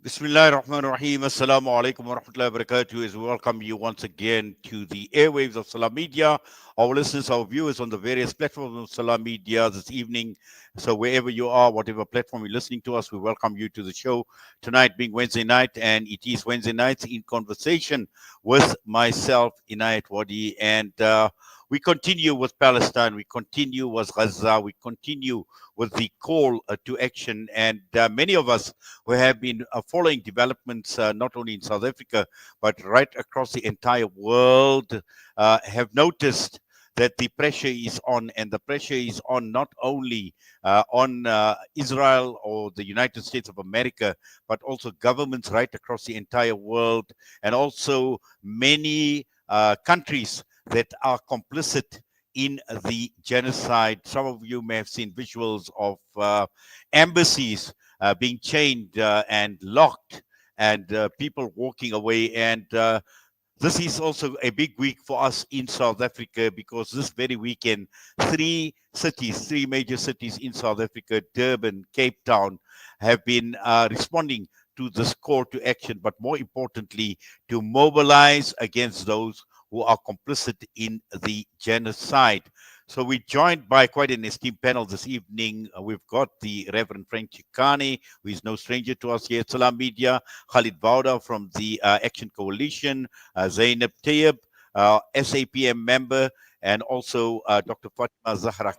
Bismillah ar-Rahman ar-Rahim. Assalamu alaikum wa rahmatullahi wa barakatuh. As we welcome you once again to the airwaves of Salam Media. Our listeners, our viewers on the various platforms of Salam Media this evening. So wherever you are, whatever platform you're listening to us, we welcome you to the show. Tonight being Wednesday night, and it is Wednesday nights in conversation with myself, Inayet Wadee, and we continue with Palestine, we continue with Gaza, we continue with the call to action, and many of us who have been following developments not only in South Africa but right across the entire world have noticed that the pressure is on, and the pressure is on not only on Israel or the United States of America, but also governments right across the entire world, and also many countries that are complicit in the genocide. Some of you may have seen visuals of embassies being chained and locked, and people walking away. And this is also a big week for us in South Africa, because this very weekend, three major cities in South Africa, Durban, Cape Town, have been responding to this call to action, but more importantly, to mobilize against those who are complicit in the genocide. So we're joined by quite an esteemed panel this evening. We've got the Reverend Frank Chikane, who is no stranger to us here at Salam Media, Khalid Vawda from the Action Coalition, Zainab, Tayob, SAPM member, and also Dr. Fatimah-Zahra,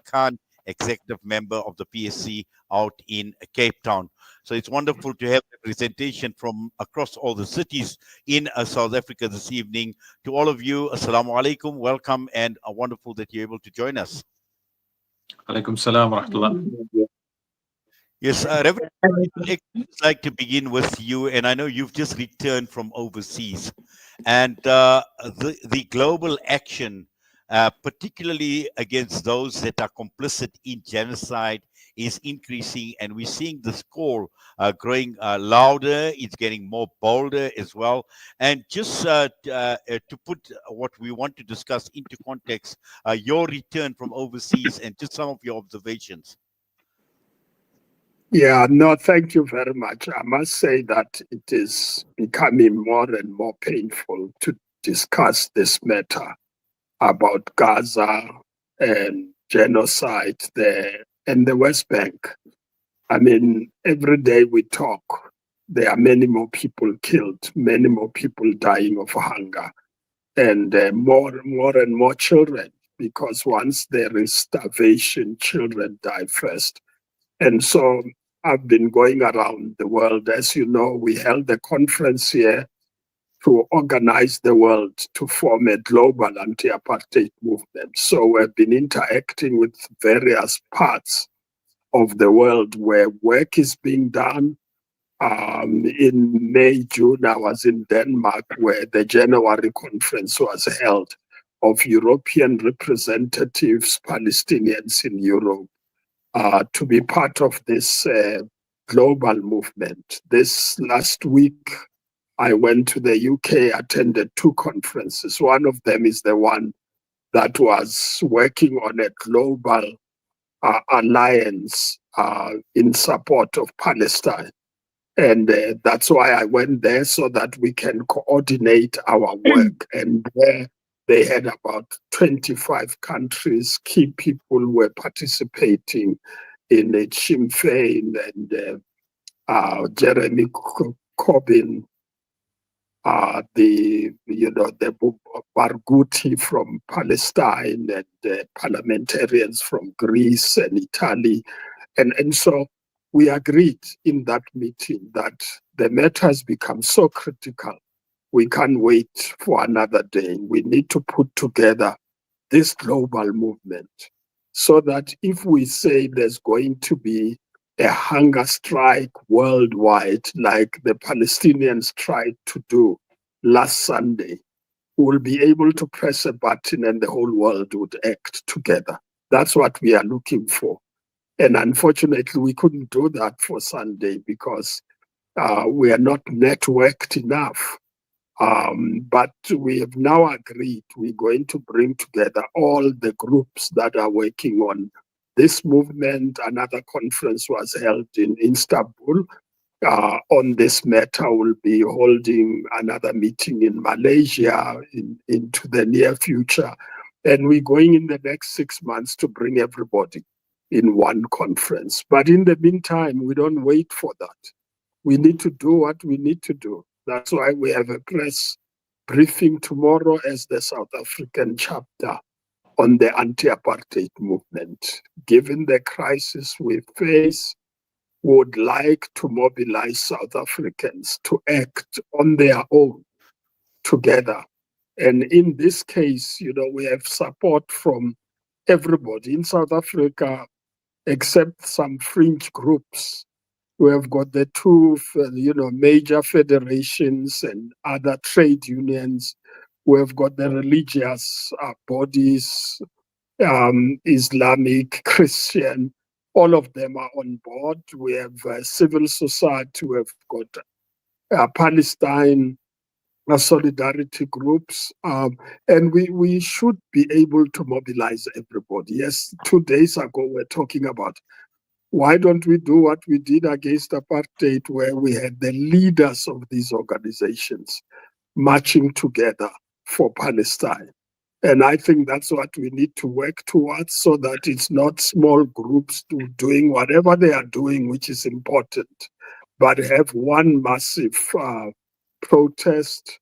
executive member of the PSC out in Cape Town. So it's wonderful to have representation from across all the cities in South Africa this evening. To all of you, Assalamu alaikum, welcome, and wonderful that you're able to join us. Alaikum salam wa rahmatullah. Yes, Reverend, I'd like to begin with you, and I know you've just returned from overseas, and the global action, particularly against those that are complicit in genocide, is increasing, and we're seeing this call growing louder. It's getting more bolder as well. And just to put what we want to discuss into context, your return from overseas and just some of your observations. Yeah, no, thank you very much. I must say that it is becoming more and more painful to discuss this matter about Gaza and genocide there in the West Bank. I mean, every day we talk, there are many more people killed, many more people dying of hunger, and more and more children, because once there is starvation, children die first. And so I've been going around the world. As you know, we held a conference here to organize the world to form a global anti-apartheid movement. So we've been interacting with various parts of the world where work is being done. In May, June, I was in Denmark where the January conference was held of European representatives, Palestinians in Europe, to be part of this global movement. This last week, I went to the UK, attended two conferences. One of them is the one that was working on a global alliance in support of Palestine. And that's why I went there, so that we can coordinate our work. And there they had about 25 countries. Key people were participating in it. Sinn Féin and Jeremy Corbyn, the Barghouti from Palestine, and parliamentarians from Greece and Italy. And so we agreed in that meeting that the matter has become so critical, we can't wait for another day. We need to put together this global movement, so that if we say there's going to be a hunger strike worldwide, like the Palestinians tried to do last Sunday, we'll be able to press a button and the whole world would act together. That's what we are looking for. And unfortunately, we couldn't do that for Sunday because we are not networked enough. But we have now agreed we're going to bring together all the groups that are working on this movement. Another conference was held in Istanbul, on this matter. Will be holding another meeting in Malaysia into the near future. And we're going in the next 6 months to bring everybody in one conference. But in the meantime, we don't wait for that. We need to do what we need to do. That's why we have a press briefing tomorrow as the South African chapter on the anti-apartheid movement. Given the crisis we face, would like to mobilize South Africans to act on their own together. And in this case, we have support from everybody in South Africa, except some fringe groups. We have got the two, major federations and other trade unions. We have got the religious bodies, Islamic, Christian. All of them are on board. We have civil society. We have got Palestine solidarity groups, and we should be able to mobilize everybody. Yes, 2 days ago we're talking about why don't we do what we did against apartheid, where we had the leaders of these organizations marching together for Palestine. And I think that's what we need to work towards, so that it's not small groups doing whatever they are doing, which is important, but have one massive protest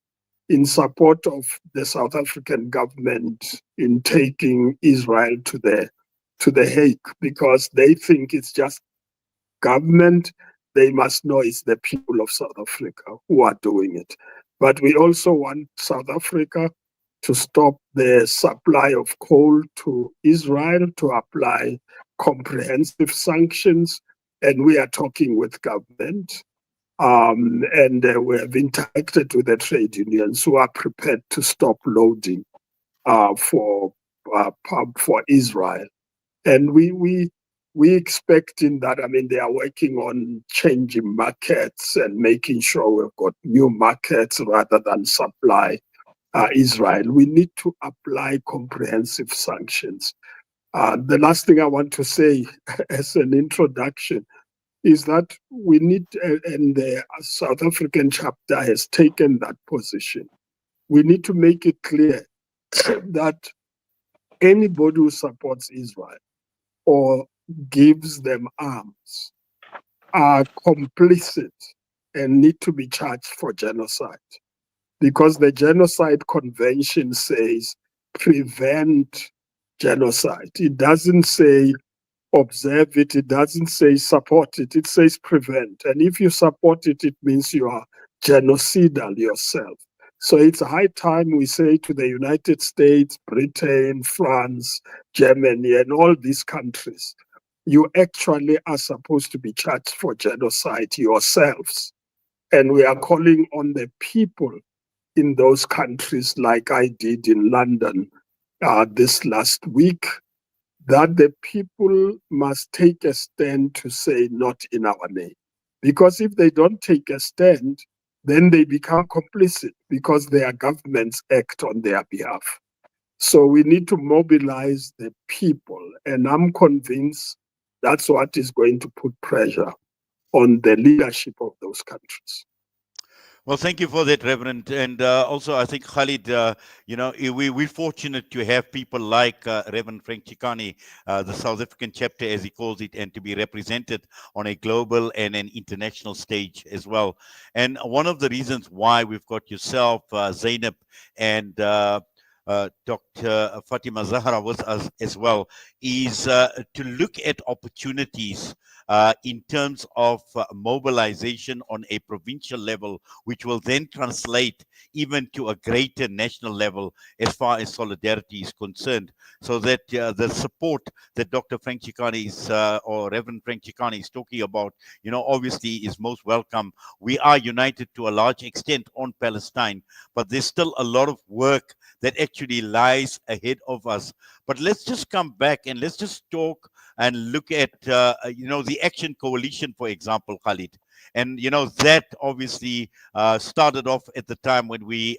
in support of the South African government in taking Israel to the Hague, because they think it's just government. They must know it's the people of South Africa who are doing it. But we also want South Africa to stop the supply of coal to Israel, to apply comprehensive sanctions. And we are talking with government. And we have interacted with the trade unions who are prepared to stop loading for Israel. And we expecting that. I mean, they are working on changing markets and making sure we've got new markets rather than supply Israel. We need to apply comprehensive sanctions. The last thing I want to say as an introduction is that we need, and the South African chapter has taken that position, we need to make it clear that anybody who supports Israel or gives them arms are complicit and need to be charged for genocide. Because the Genocide Convention says prevent genocide. It doesn't say observe it. It doesn't say support it. It says prevent. And if you support it, it means you are genocidal yourself. So it's high time we say to the United States, Britain, France, Germany, and all these countries, you actually are supposed to be charged for genocide yourselves. And we are calling on the people in those countries, like I did in London this last week, that the people must take a stand to say not in our name. Because if they don't take a stand, then they become complicit because their governments act on their behalf. So we need to mobilize the people. And I'm convinced that's what is going to put pressure on the leadership of those countries. Well, thank you for that, Reverend. And also, I think, Khalid, we're fortunate to have people like Reverend Frank Chikane, the South African chapter, as he calls it, and to be represented on a global and an international stage as well. And one of the reasons why we've got yourself, Zainab, and Dr. Fatimah-Zahra with us as well is to look at opportunities in terms of mobilization on a provincial level, which will then translate even to a greater national level as far as solidarity is concerned, so that the support that Dr. Frank Chikane is, or Reverend Frank Chikane is talking about, obviously is most welcome. We are united to a large extent on Palestine, but there's still a lot of work that actually lies ahead of us. But let's just come back and let's just talk and look at, the Action Coalition, for example, Khalid. And, that obviously started off at the time when we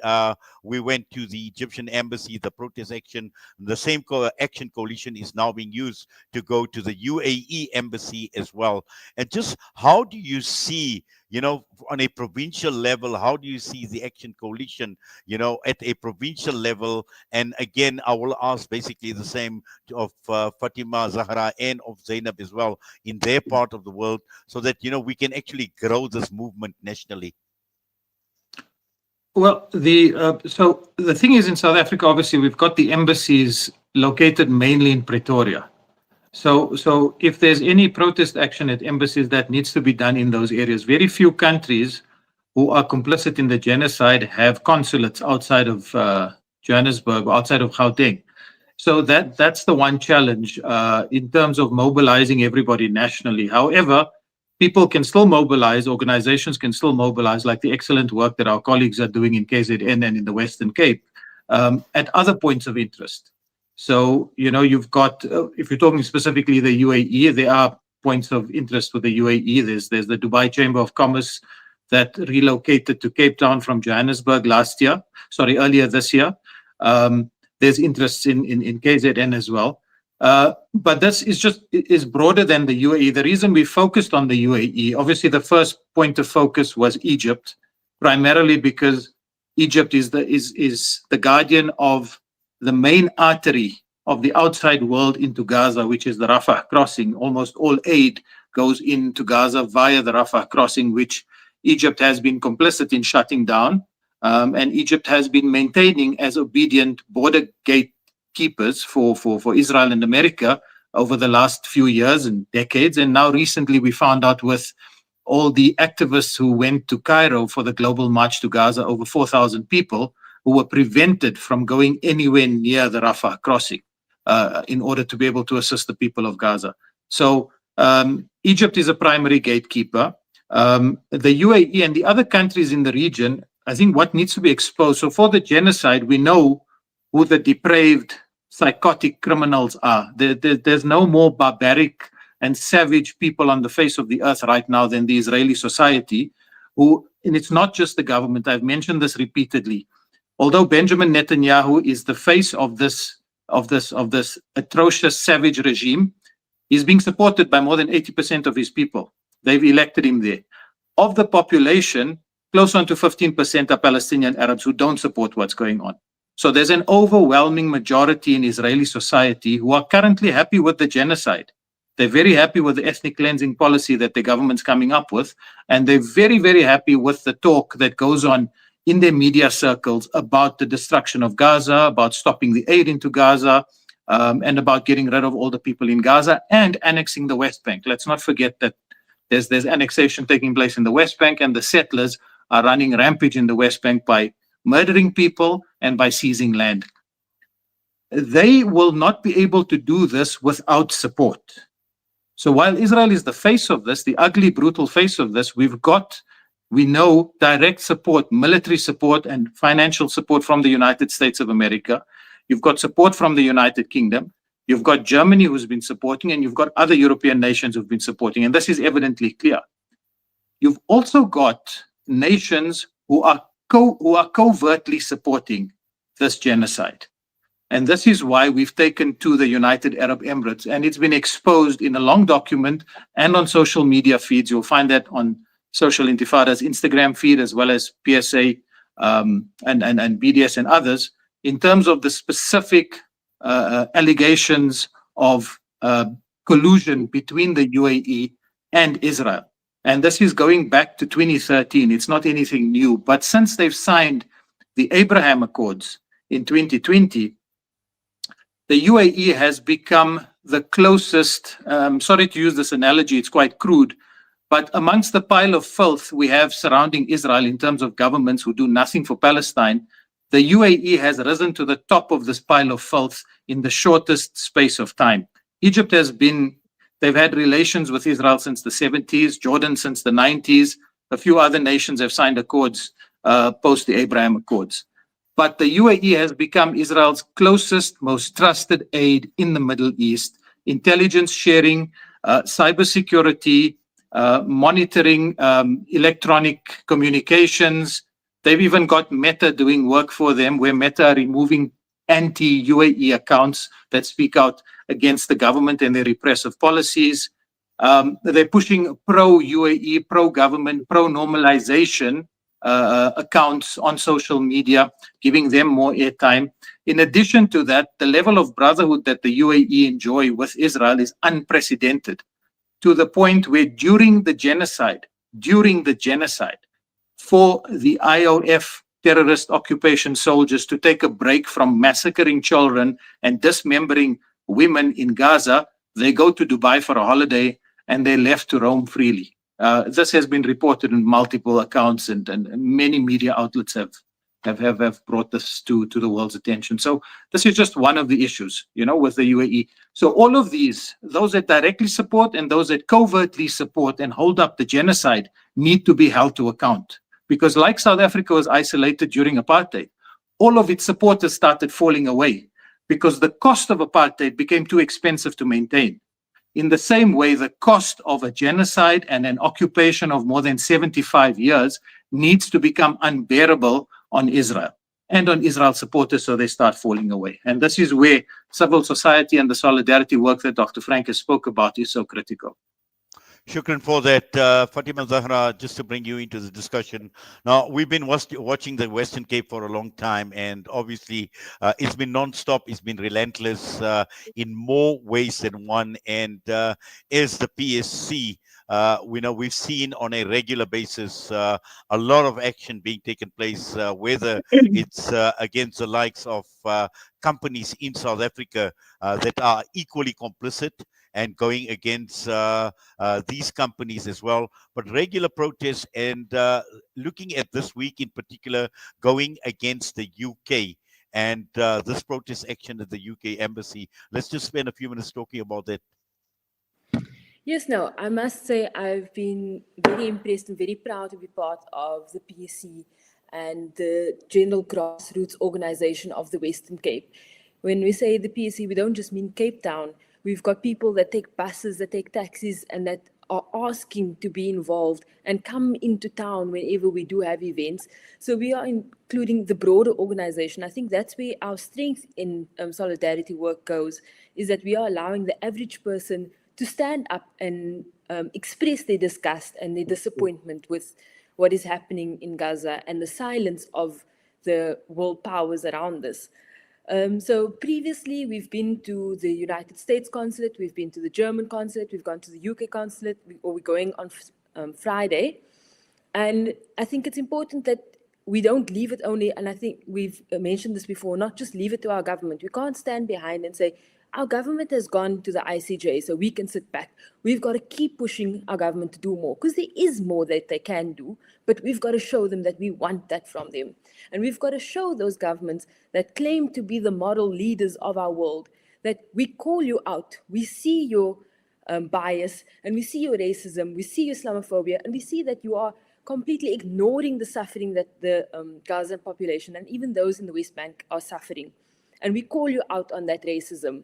went to the Egyptian embassy, the protest action. The same Action Coalition is now being used to go to the UAE embassy as well. And just how do you see, on a provincial level, how do you see the Action Coalition, at a provincial level? And again, I will ask basically the same of Fatimah-Zahra and of Zainab as well in their part of the world, so that, we can actually grow this movement nationally. Well, so the thing is, in South Africa, obviously, we've got the embassies located mainly in Pretoria. So if there's any protest action at embassies, that needs to be done in those areas. Very few countries who are complicit in the genocide have consulates outside of Johannesburg, outside of Gauteng. So that's the one challenge in terms of mobilizing everybody nationally. However, people can still mobilize, organizations can still mobilize, like the excellent work that our colleagues are doing in KZN and in the Western Cape, at other points of interest. So, you've got, if you're talking specifically the UAE, there are points of interest with the UAE. There's the Dubai Chamber of Commerce that relocated to Cape Town from Johannesburg earlier this year. There's interest in KZN as well. But this is broader than the UAE. The reason we focused on the UAE, obviously the first point of focus was Egypt, primarily because Egypt is the guardian of the main artery of the outside world into Gaza, which is the Rafah crossing. Almost all aid goes into Gaza via the Rafah crossing, which Egypt has been complicit in shutting down. And Egypt has been maintaining as obedient border gatekeepers for Israel and America over the last few years and decades. And now recently we found out with all the activists who went to Cairo for the global march to Gaza, over 4,000 people who were prevented from going anywhere near the Rafah crossing in order to be able to assist the people of Gaza. So Egypt is a primary gatekeeper. The UAE and the other countries in the region, I think what needs to be exposed. So for the genocide, we know who the depraved, psychotic criminals are. There's no more barbaric and savage people on the face of the earth right now than the Israeli society, and it's not just the government. I've mentioned this repeatedly. Although Benjamin Netanyahu is the face of this atrocious, savage regime, he's being supported by more than 80% of his people. They've elected him there. Of the population, close on to 15% are Palestinian Arabs who don't support what's going on. So there's an overwhelming majority in Israeli society who are currently happy with the genocide. They're very happy with the ethnic cleansing policy that the government's coming up with. And they're very, very happy with the talk that goes on in their media circles about the destruction of Gaza, about stopping the aid into Gaza, and about getting rid of all the people in Gaza and annexing the West Bank. Let's not forget that there's annexation taking place in the West Bank, and the settlers are running rampage in the West Bank by murdering people and by seizing land. They will not be able to do this without support. So while Israel is the face of this, the ugly, brutal face of this, we know direct support, military support and financial support from the United States of America. You've got support from the United Kingdom. You've got Germany who's been supporting, and you've got other European nations who've been supporting. And this is evidently clear. You've also got nations who are covertly supporting this genocide. And this is why we've taken to the United Arab Emirates, and it's been exposed in a long document and on social media feeds. You'll find that on Social Intifada's Instagram feed, as well as PSA and BDS and others, in terms of the specific allegations of collusion between the UAE and Israel. And this is going back to 2013. It's not anything new. But since they've signed the Abraham Accords in 2020, the UAE has become the closest, sorry to use this analogy, it's quite crude, but amongst the pile of filth we have surrounding Israel in terms of governments who do nothing for Palestine, the UAE has risen to the top of this pile of filth in the shortest space of time. Egypt they've had relations with Israel since the 70s, Jordan since the 90s. A few other nations have signed accords post the Abraham Accords. But the UAE has become Israel's closest, most trusted aid in the Middle East. Intelligence sharing, cybersecurity, monitoring electronic communications. They've even got Meta doing work for them, where Meta are removing anti-UAE accounts that speak out against the government and their repressive policies. They're pushing pro-UAE, pro-government, pro-normalization accounts on social media, giving them more airtime. In addition to that, the level of brotherhood that the UAE enjoy with Israel is unprecedented, to the point where during the genocide, for the IOF terrorist occupation soldiers to take a break from massacring children and dismembering women in Gaza, they go to Dubai for a holiday and they're left to roam freely. This has been reported in multiple accounts, and many media outlets have brought this to the world's attention. So this is just one of the issues, with the UAE. So all of these, those that directly support and those that covertly support and hold up the genocide, need to be held to account. Because like South Africa was isolated during apartheid, all of its supporters started falling away because the cost of apartheid became too expensive to maintain. In the same way, the cost of a genocide and an occupation of more than 75 years needs to become unbearable on Israel and on Israel supporters, so they start falling away. And this is where civil society and the solidarity work that Dr. Frank spoke about is so critical. Shukran for that, Fatimah-Zahra, just to bring you into the discussion. Now, we've been watching the Western Cape for a long time, and obviously it's been non-stop, it's been relentless in more ways than one. And as the PSC, we've seen on a regular basis a lot of action being taken place, whether it's against the likes of companies in South Africa that are equally complicit, and going against these companies as well, but regular protests, and looking at this week in particular, going against the UK and this protest action at the UK embassy. Let's just spend a few minutes talking about that. Yes, no, I must say I've been very impressed and very proud to be part of the PSC and the general grassroots organization of the Western Cape. When we say the PSC, we don't just mean Cape Town. We've got people that take buses, that take taxis, and that are asking to be involved and come into town whenever we do have events. So we are including the broader organization. I think that's where our strength in solidarity work goes, is that we are allowing the average person to stand up and express their disgust and their disappointment with what is happening in Gaza and the silence of the world powers around this. So previously, we've been to the United States consulate, we've been to the German consulate, we've gone to the UK consulate, we're going on Friday. And I think it's important that we don't leave it only, and I think we've mentioned this before, not just leave it to our government. We can't stand behind and say, our government has gone to the ICJ, so we can sit back. We've got to keep pushing our government to do more, because there is more that they can do, but we've got to show them that we want that from them. And we've got to show those governments that claim to be the model leaders of our world, that we call you out, we see your bias, and we see your racism, we see your Islamophobia, and we see that you are completely ignoring the suffering that the Gaza population and even those in the West Bank are suffering. And we call you out on that racism.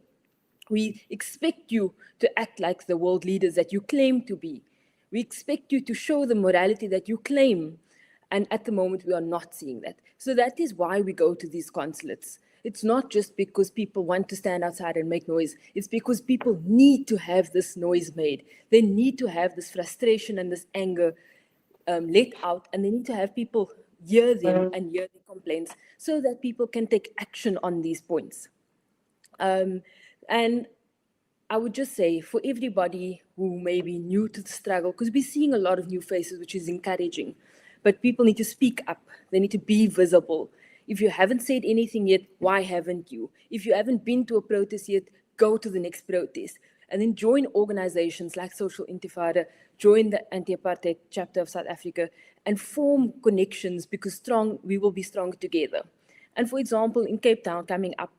We expect you to act like the world leaders that you claim to be. We expect you to show the morality that you claim. And at the moment, we are not seeing that. So that is why we go to these consulates. It's not just because people want to stand outside and make noise. It's because people need to have this noise made. They need to have this frustration and this anger let out. And they need to have people hear them and hear their complaints so that people can take action on these points. And I would just say, for everybody who may be new to the struggle, because we're seeing a lot of new faces, which is encouraging, but people need to speak up. They need to be visible. If you haven't said anything yet, why haven't you? If you haven't been to a protest yet, go to the next protest. And then join organizations like Social Intifada, join the anti-apartheid chapter of South Africa, and form connections, because we will be strong together. And for example, in Cape Town, coming up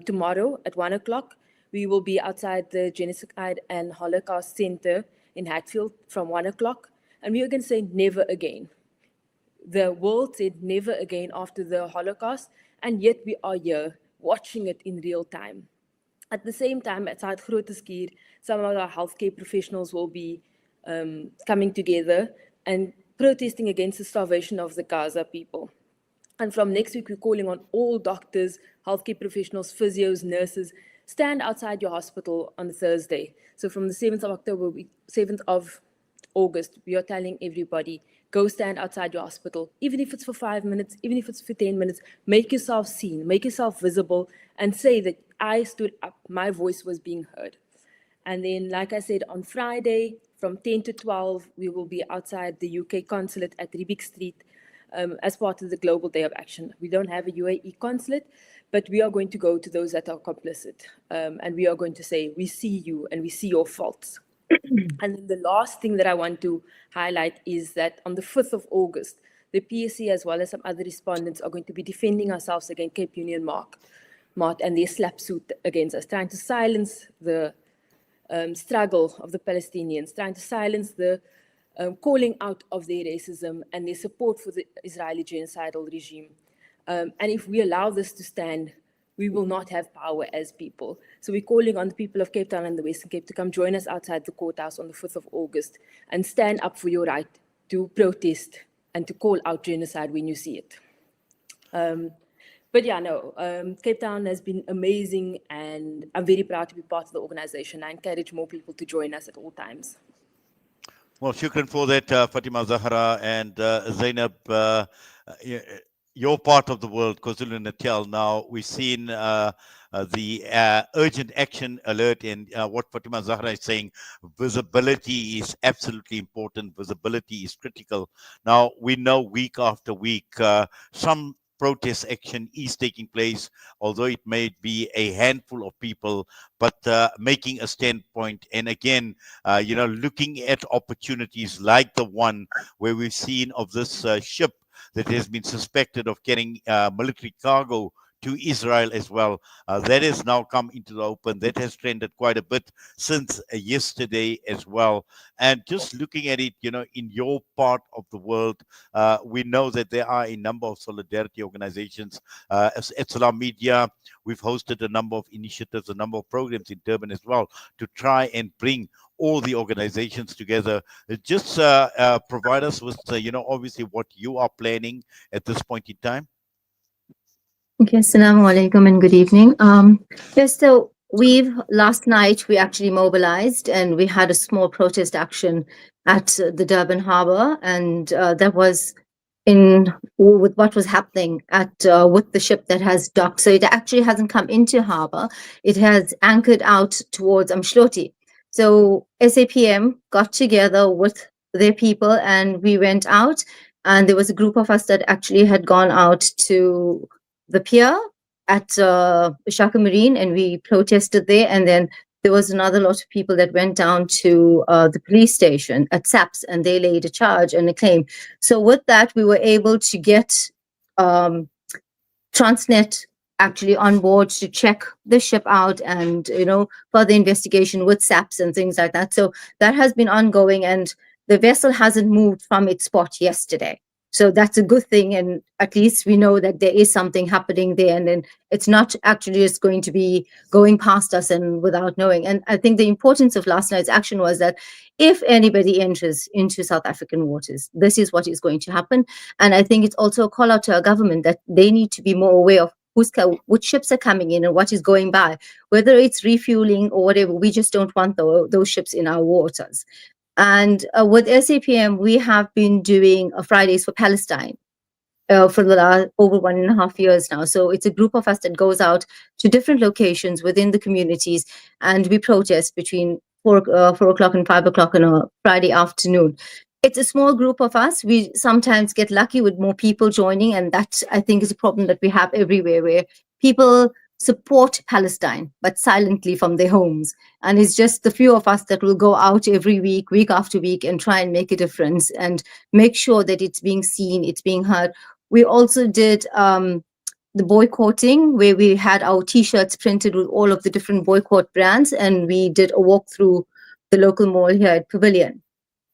tomorrow at 1 o'clock, we will be outside the Genocide and Holocaust Center in Hatfield from 1 o'clock. And we are going to say never again. The world said never again after the Holocaust, and yet we are here watching it in real time. At the same time, at South Grooteskuur, some of our healthcare professionals will be coming together and protesting against the starvation of the Gaza people. And from next week, we're calling on all doctors, healthcare professionals, physios, nurses, stand outside your hospital on Thursday. So from the 7th of October, 7th of August, we are telling everybody, go stand outside your hospital, even if it's for 5 minutes, even if it's for 10 minutes, make yourself seen, make yourself visible, and say that I stood up, my voice was being heard. And then, like I said, on Friday, from 10 to 12, we will be outside the UK consulate at Riebeek Street as part of the Global Day of Action. We don't have a UAE consulate, but we are going to go to those that are complicit. And we are going to say, we see you and we see your faults. And then the last thing that I want to highlight is that on the 5th of August, the PSC as well as some other respondents are going to be defending ourselves against Cape Union Mart and their slap suit against us, trying to silence the struggle of the Palestinians, trying to silence the calling out of their racism and their support for the Israeli genocidal regime. And if we allow this to stand, we will not have power as people. So we're calling on the people of Cape Town and the Western Cape to come join us outside the courthouse on the 5th of August and stand up for your right to protest and to call out genocide when you see it. But yeah, no, Cape Town has been amazing and I'm very proud to be part of the organization. I encourage more people to join us at all times. Well, shukran for that, Fatimah-Zahra and Zainab. Your part of the world, KwaZulu-Natal, now we've seen the urgent action alert, and what Fatimah-Zahra is saying, visibility is absolutely important. Visibility is critical. Now, we know week after week, some protest action is taking place, although it may be a handful of people, but making a standpoint. And again, looking at opportunities like the one where we've seen of this ship that has been suspected of carrying military cargo to Israel as well. That has now come into the open. That has trended quite a bit since yesterday as well. And just looking at it, in your part of the world, we know that there are a number of solidarity organizations. At Salam Media, we've hosted a number of initiatives, a number of programs in Durban as well, to try and bring all the organizations together. Just provide us with, obviously what you are planning at this point in time. Okay, assalamu alaikum and good evening. Yes, so last night we actually mobilized and we had a small protest action at the Durban Harbour, and that was with what was happening with the ship that has docked. So it actually hasn't come into harbour. It has anchored out towards Mshloti. So SAPM got together with their people and we went out, and there was a group of us that actually had gone out to the pier at Shaka Marine, and we protested there. And then there was another lot of people that went down to the police station at SAPS, and they laid a charge and a claim. So with that, we were able to get Transnet actually on board to check the ship out and, further investigation with SAPS and things like that. So that has been ongoing, and the vessel hasn't moved from its spot yesterday. So that's a good thing, and at least we know that there is something happening there, and then it's not actually just going to be going past us and without knowing. And I think the importance of last night's action was that if anybody enters into South African waters, this is what is going to happen. And I think it's also a call out to our government that they need to be more aware of which ships are coming in and what is going by, whether it's refueling or whatever. We just don't want those ships in our waters. And with SAPM, we have been doing Fridays for Palestine for the last over 1.5 years now. So it's a group of us that goes out to different locations within the communities, and we protest between 4 o'clock and 5 o'clock on a Friday afternoon. It's a small group of us. We sometimes get lucky with more people joining, and that, I think, is a problem that we have everywhere, where people support Palestine, but silently from their homes. And it's just the few of us that will go out every week, week after week, and try and make a difference and make sure that it's being seen, it's being heard. We also did the boycotting, where we had our T-shirts printed with all of the different boycott brands, and we did a walk through the local mall here at Pavilion.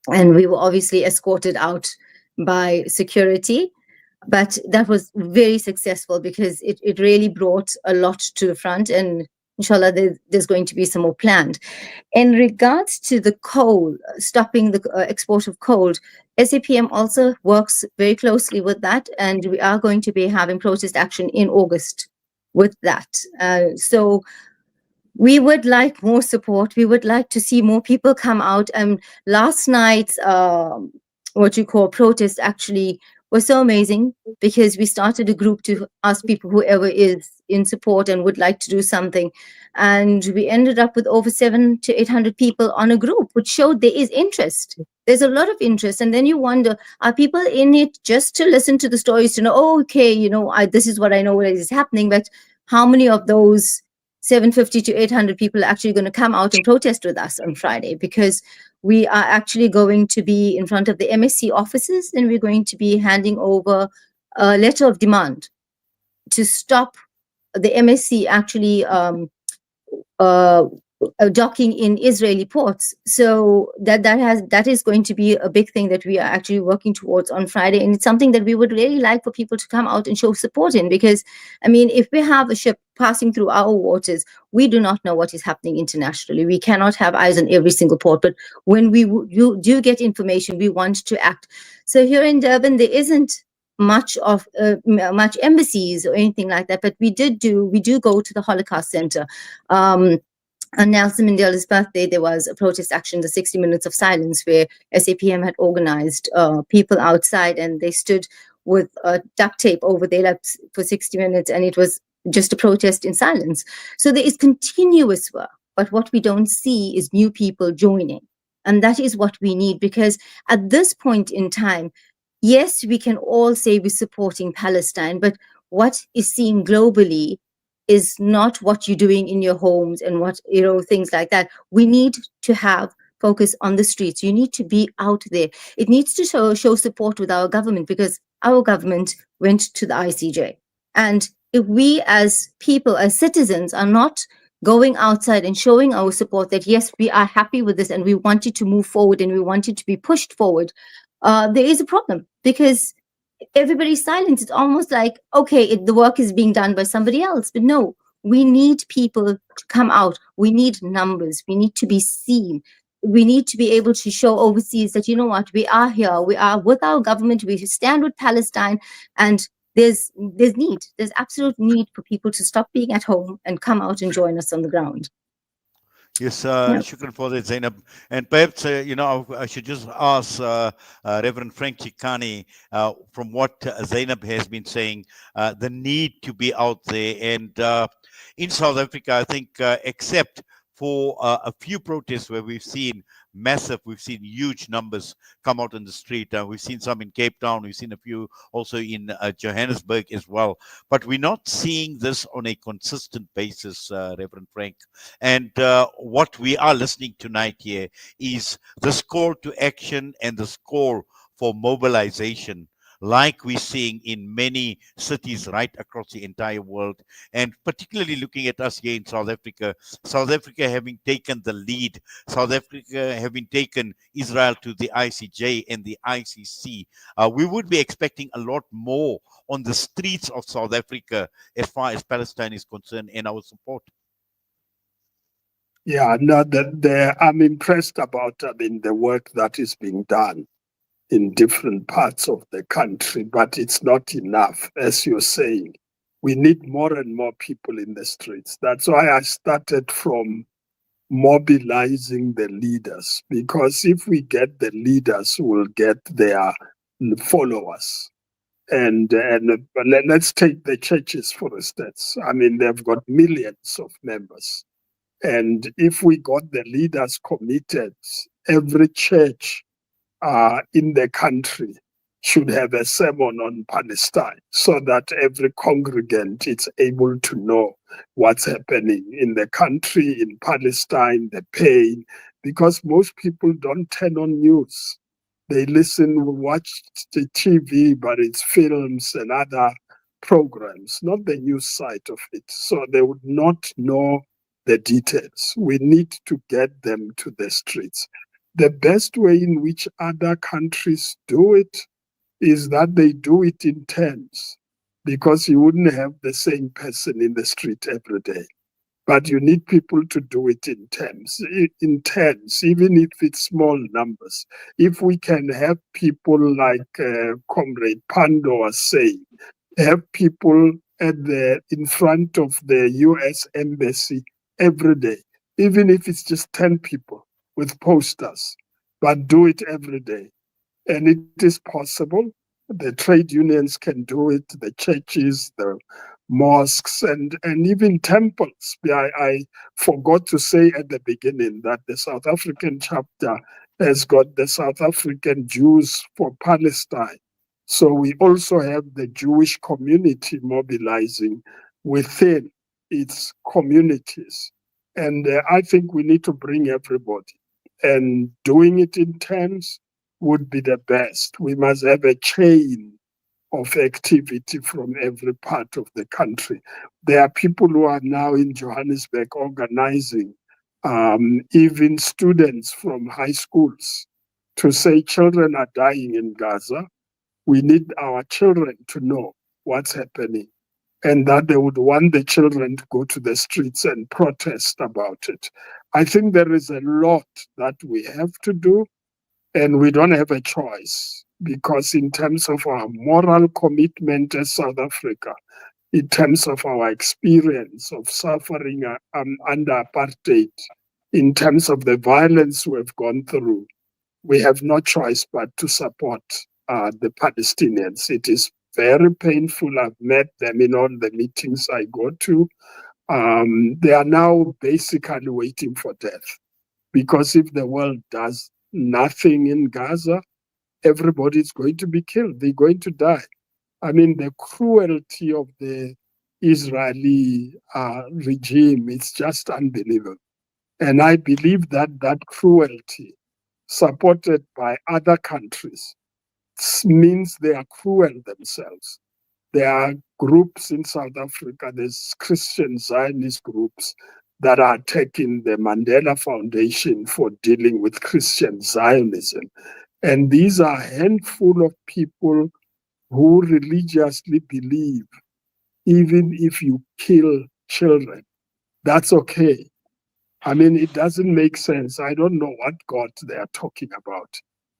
And we were obviously escorted out by security. But that was very successful because it really brought a lot to the front, and inshallah there's going to be some more planned. In regards to the coal, stopping the export of coal, SAPM also works very closely with that, and we are going to be having protest action in August with that. So we would like more support. We would like to see more people come out. And last night's what you call protest actually was so amazing, because we started a group to ask people, whoever is in support and would like to do something, and we ended up with over 700 to 800 people on a group, which showed there is interest. There's a lot of interest. And then you wonder, are people in it just to listen to the stories, to know, oh, okay, you know, this is what I know what is happening, but how many of those 750 to 800 people are actually going to come out and protest with us on Friday? Because we are actually going to be in front of the MSC offices, and we're going to be handing over a letter of demand to stop the MSC actually docking in Israeli ports. So that is going to be a big thing that we are actually working towards on Friday, and it's something that we would really like for people to come out and show support in. Because I mean, if we have a ship passing through our waters, we do not know what is happening internationally. We cannot have eyes on every single port, but when we do get information, we want to act. So here in Durban, there isn't much embassies or anything like that, but we do go to the Holocaust Center. On Nelson Mandela's birthday, there was a protest action, the 60 Minutes of Silence, where SAPM had organized people outside, and they stood with duct tape over their laps for 60 minutes, and it was just a protest in silence. So there is continuous work, but what we don't see is new people joining. And that is what we need, because at this point in time, yes, we can all say we're supporting Palestine, but what is seen globally is not what you're doing in your homes and what, you know, things like that. We need to have focus on the streets. You need to be out there. It needs to show support with our government, because our government went to the ICJ. And if we as people, as citizens, are not going outside and showing our support that, yes, we are happy with this and we want it to move forward and we want it to be pushed forward, there is a problem, because everybody's silent. It's almost like, okay, the work is being done by somebody else. But no, we need people to come out. We need numbers. We need to be seen. We need to be able to show overseas that, you know what, we are here. We are with our government. We stand with Palestine. And there's absolute need for people to stop being at home and come out and join us on the ground. Yes, shukran for that, Zainab. And perhaps, I should just ask Reverend Frank Chikane, from what Zainab has been saying, the need to be out there. And in South Africa, I think, except for a few protests where we've seen huge numbers come out in the street. We've seen some in Cape Town. We've seen a few also in Johannesburg as well. But we're not seeing this on a consistent basis, Reverend Frank. And what we are listening tonight here is this call to action and this call for mobilization, like we're seeing in many cities right across the entire world, and particularly looking at us here in South Africa having taken the lead, South Africa having taken Israel to the ICJ and the ICC. We would be expecting a lot more on the streets of South Africa as far as Palestine is concerned, and our support. Yeah, no, I'm impressed about, the work that is being done in different parts of the country, but it's not enough, as you're saying. We need more and more people in the streets. That's why I started from mobilizing the leaders, because if we get the leaders, we'll get their followers. And let's take the churches, for instance. They've got millions of members. And if we got the leaders committed, every church in the country should have a sermon on Palestine, so that every congregant is able to know what's happening in the country, in Palestine, the pain, because most people don't turn on news. They watch the TV, but it's films and other programs, not the news side of it. So they would not know the details. We need to get them to the streets. The best way in which other countries do it is that they do it in turns, because you wouldn't have the same person in the street every day. But you need people to do it in turns, even if it's small numbers. If we can have people like Comrade Pando was saying, have people in front of the US Embassy every day, even if it's just 10 people with posters, but do it every day. And it is possible. The trade unions can do it, the churches, the mosques, and even temples. I forgot to say at the beginning that the South African chapter has got the South African Jews for Palestine. So we also have the Jewish community mobilizing within its communities. And I think we need to bring everybody. And doing it in turns would be the best. We must have a chain of activity from every part of the country. There are people who are now in Johannesburg organizing, even students from high schools, to say children are dying in Gaza. We need our children to know what's happening, and that they would want the children to go to the streets and protest about it. I think there is a lot that we have to do, and we don't have a choice, because in terms of our moral commitment as South Africa, in terms of our experience of suffering under apartheid, in terms of the violence we've gone through, we have no choice but to support the Palestinians. It is very painful. I've met them in all the meetings I go to. They are now basically waiting for death, because if the world does nothing in Gaza, everybody is going to be killed. They're going to die. I mean, the cruelty of the Israeli regime is just unbelievable. And I believe that that cruelty, supported by other countries, means they are cruel themselves. There are groups in South Africa, there's Christian Zionist groups that are attacking the Mandela Foundation for dealing with Christian Zionism. And these are a handful of people who religiously believe even if you kill children, that's okay. I mean, it doesn't make sense. I don't know what God they are talking about.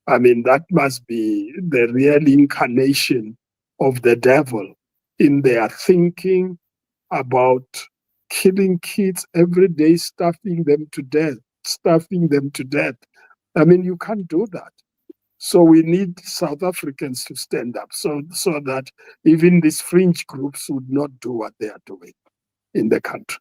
I mean, that must be the real incarnation of the devil in their thinking about killing kids every day, starving them to death. I mean, you can't do that. So we need South Africans to stand up so that even these fringe groups would not do what they are doing in the country.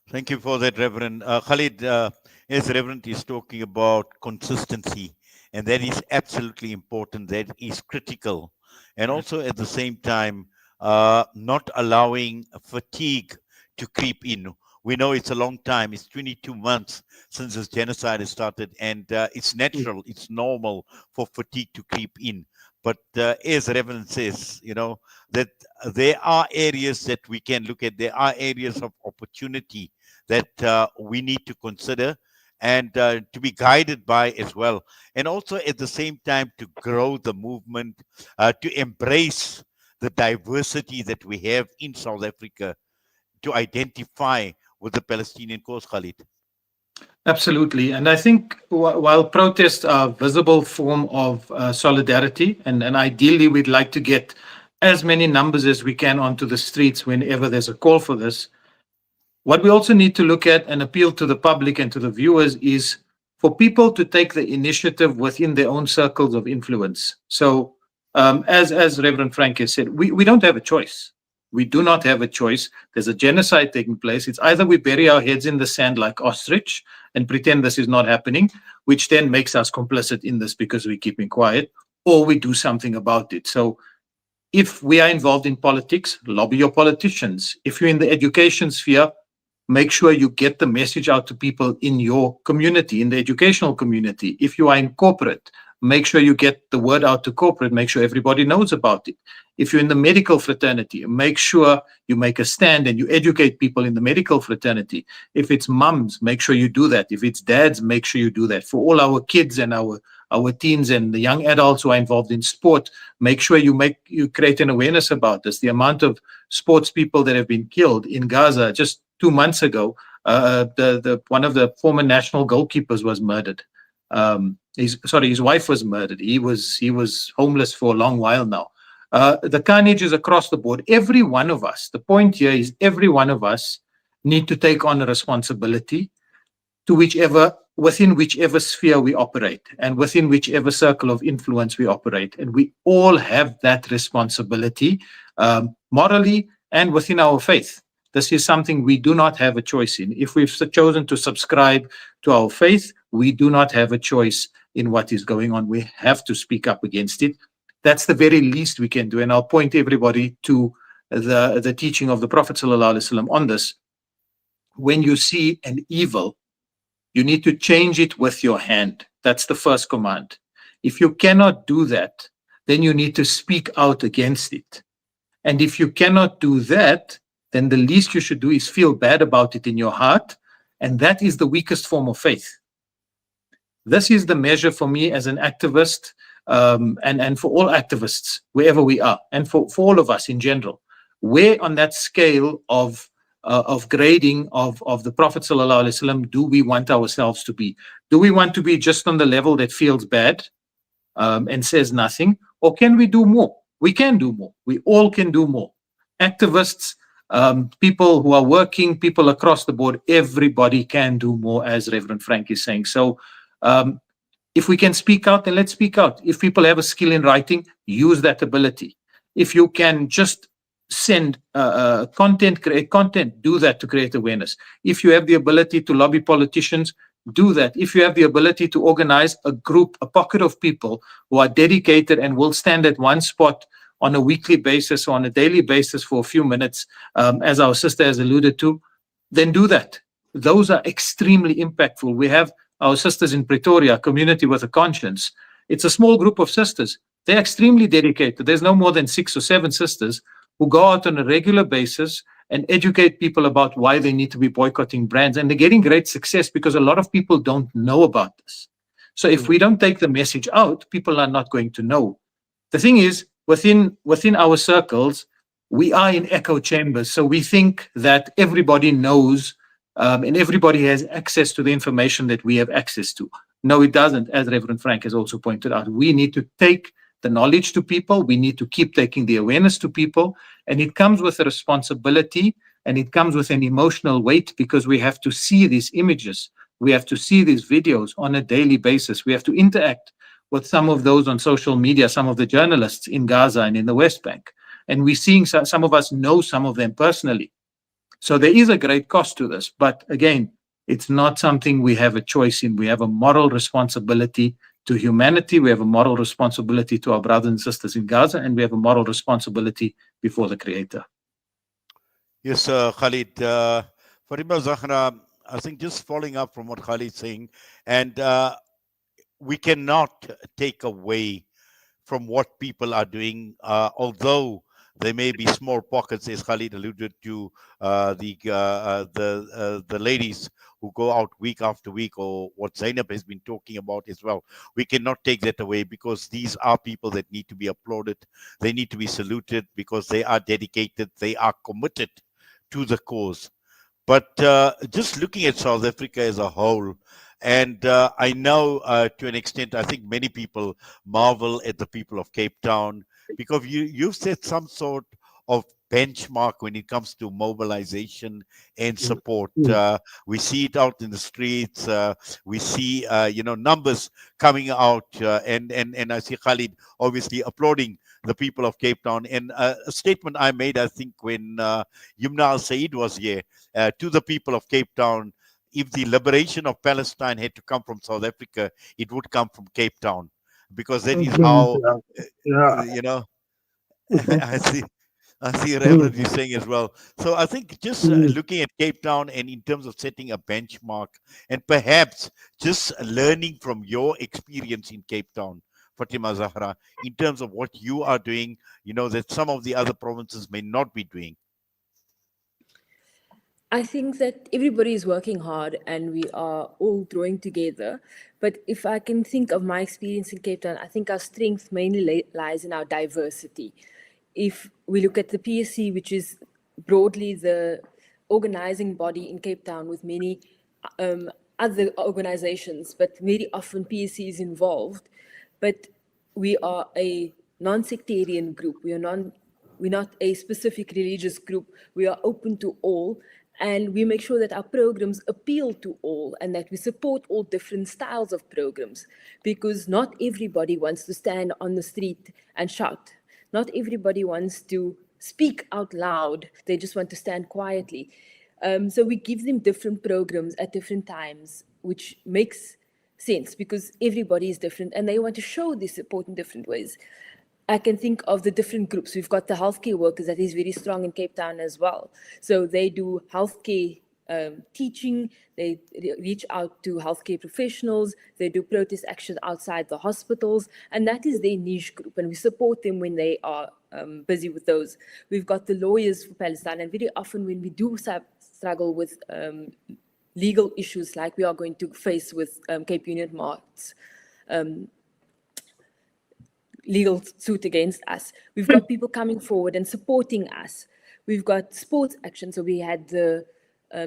Thank you for that, Reverend. Khalid, as Reverend is talking about consistency, and that is absolutely important, that is critical. And also at the same time, not allowing fatigue to creep in. We know it's a long time. It's 22 months since this genocide has started, and it's natural, it's normal for fatigue to creep in. But as Reverend says, that there are areas that we can look at. There are areas of opportunity that we need to consider and to be guided by as well. And also at the same time to grow the movement, to embrace the diversity that we have in South Africa, to identify with the Palestinian cause, Khalid. Absolutely. And I think while protests are a visible form of solidarity, and ideally we'd like to get as many numbers as we can onto the streets whenever there's a call for this, what we also need to look at and appeal to the public and to the viewers is for people to take the initiative within their own circles of influence. So as Reverend Frank has said, we don't have a choice. We do not have a choice. There's a genocide taking place. It's either we bury our heads in the sand like ostrich and pretend this is not happening, which then makes us complicit in this because we're keeping quiet, or we do something about it. So if we are involved in politics, lobby your politicians. If you're in the education sphere, make sure you get the message out to people in your community, in the educational community. If you are in corporate, make sure you get the word out to corporate, make sure everybody knows about it. If you're in the medical fraternity, make sure you make a stand and you educate people in the medical fraternity. If it's mums, make sure you do that. If it's dads, make sure you do that. For all our kids and our teens and the young adults who are involved in sport, make sure you create an awareness about this. The amount of sports people that have been killed in Gaza just 2 months ago, one of the former national goalkeepers was murdered. His wife was murdered. He was homeless for a long while now. The carnage is across the board. Every one of us, the point here is every one of us need to take on a responsibility to within whichever sphere we operate and within whichever circle of influence we operate. And we all have that responsibility, morally and within our faith. This is something we do not have a choice in. If we've chosen to subscribe to our faith, we do not have a choice in what is going on. We have to speak up against it. That's the very least we can do. And I'll point everybody to the teaching of the Prophet ﷺ on this. When you see an evil, you need to change it with your hand. That's the first command. If you cannot do that, then you need to speak out against it. And if you cannot do that, then the least you should do is feel bad about it in your heart. And that is the weakest form of faith. This is the measure for me as an activist, and for all activists, wherever we are, and for all of us in general. Where on that scale of grading of the Prophet ﷺ do we want ourselves to be? Do we want to be just on the level that feels bad and says nothing? Or can we do more? We can do more. We all can do more. Activists, people who are working, people across the board, everybody can do more, as Reverend Frank is saying. So if we can speak out, then let's speak out. If people have a skill in writing, use that ability. If you can just send content, create content, do that to create awareness. If you have the ability to lobby politicians, do that. If you have the ability to organize a group, a pocket of people who are dedicated and will stand at one spot on a weekly basis or on a daily basis for a few minutes, as our sister has alluded to, then do that. Those are extremely impactful. We have our sisters in Pretoria, Community with a Conscience. It's a small group of sisters. They're extremely dedicated. There's no more than 6 or 7 sisters who go out on a regular basis and educate people about why they need to be boycotting brands. And they're getting great success because a lot of people don't know about this. So if we don't take the message out, people are not going to know. The thing is, within our circles, we are in echo chambers. So we think that everybody knows and everybody has access to the information that we have access to. No, it doesn't, as Reverend Frank has also pointed out. We need to take the knowledge to people. We need to keep taking the awareness to people. And it comes with a responsibility and it comes with an emotional weight because we have to see these images. We have to see these videos on a daily basis. We have to interact with some of those on social media, some of the journalists in Gaza and in the West Bank. And we're seeing some of us know some of them personally. So there is a great cost to this. But again, it's not something we have a choice in. We have a moral responsibility to humanity. We have a moral responsibility to our brothers and sisters in Gaza, and we have a moral responsibility before the Creator. Yes, Khalid. Fatimah-Zahra, I think just following up from what Khalid's saying, and we cannot take away from what people are doing, although there may be small pockets, as Khalid alluded to, the ladies who go out week after week, or what Zainab has been talking about as well. We cannot take that away because these are people that need to be applauded. They need to be saluted because they are dedicated. They are committed to the cause. But just looking at South Africa as a whole, and I know to an extent, I think many people marvel at the people of Cape Town because you've set some sort of benchmark when it comes to mobilization and support. We see it out in the streets. We see, numbers coming out, and I see Khalid obviously applauding the people of Cape Town. And a statement I made, I think, when Yumna Al-Said was here, to the people of Cape Town, if the liberation of Palestine had to come from South Africa, it would come from Cape Town, because that is how, I see Reverend you saying as well. So I think just looking at Cape Town and in terms of setting a benchmark and perhaps just learning from your experience in Cape Town, Fatimah-Zahra, in terms of what you are doing, that some of the other provinces may not be doing. I think that everybody is working hard and we are all drawing together. But if I can think of my experience in Cape Town, I think our strength mainly lies in our diversity. If we look at the PSC, which is broadly the organizing body in Cape Town with many other organizations, but very often PSC is involved. But we are a non-sectarian group. We're not a specific religious group. We are open to all. And we make sure that our programs appeal to all and that we support all different styles of programs, because not everybody wants to stand on the street and shout. Not everybody wants to speak out loud. They just want to stand quietly. So we give them different programs at different times, which makes sense because everybody is different and they want to show this support in different ways. I can think of the different groups. We've got the healthcare workers that is very strong in Cape Town as well. So they do healthcare teaching, they reach out to healthcare professionals, they do protest action outside the hospitals, and that is their niche group, and we support them when they are busy with those. We've got the lawyers for Palestine, and very often when we do struggle with legal issues like we are going to face with Cape Union Mart's legal suit against us, we've got people coming forward and supporting us. We've got sports action. So we had the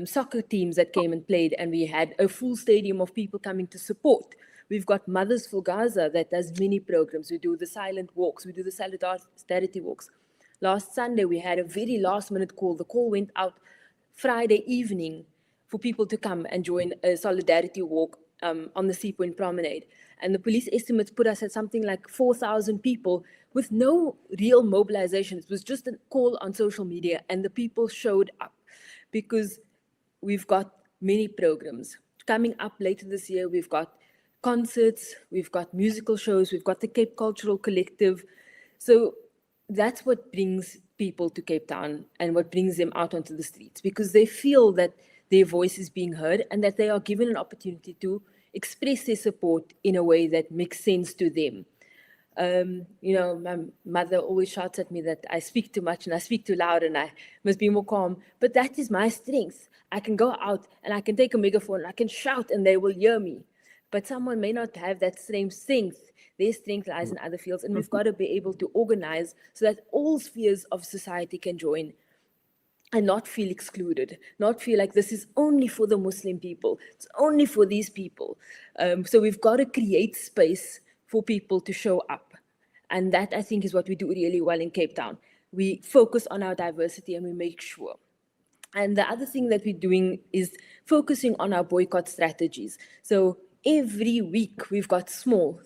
soccer teams that came and played, and we had a full stadium of people coming to support. We've got Mothers for Gaza that does many programs. We do the silent walks. We do the solidarity walks. Last Sunday, we had a very last minute call. The call went out Friday evening for people to come and join a solidarity walk on the Sea Point Promenade. And the police estimates put us at something like 4,000 people with no real mobilization. It was just a call on social media, and the people showed up because we've got many programs. Coming up later this year, we've got concerts, we've got musical shows, we've got the Cape Cultural Collective. So that's what brings people to Cape Town and what brings them out onto the streets, because they feel that their voice is being heard and that they are given an opportunity to express their support in a way that makes sense to them. You know, my mother always shouts at me that I speak too much and I speak too loud and I must be more calm, but that is my strength. I can go out and I can take a megaphone, I can shout and they will hear me. But someone may not have that same strength. Their strength lies in other fields, and we've got to be able to organize so that all spheres of society can join and not feel excluded, not feel like this is only for the Muslim people, it's only for these people. So we've got to create space for people to show up. And that, I think, is what we do really well in Cape Town. We focus on our diversity and we make sure. And the other thing that we're doing is focusing on our boycott strategies. So every week we've got small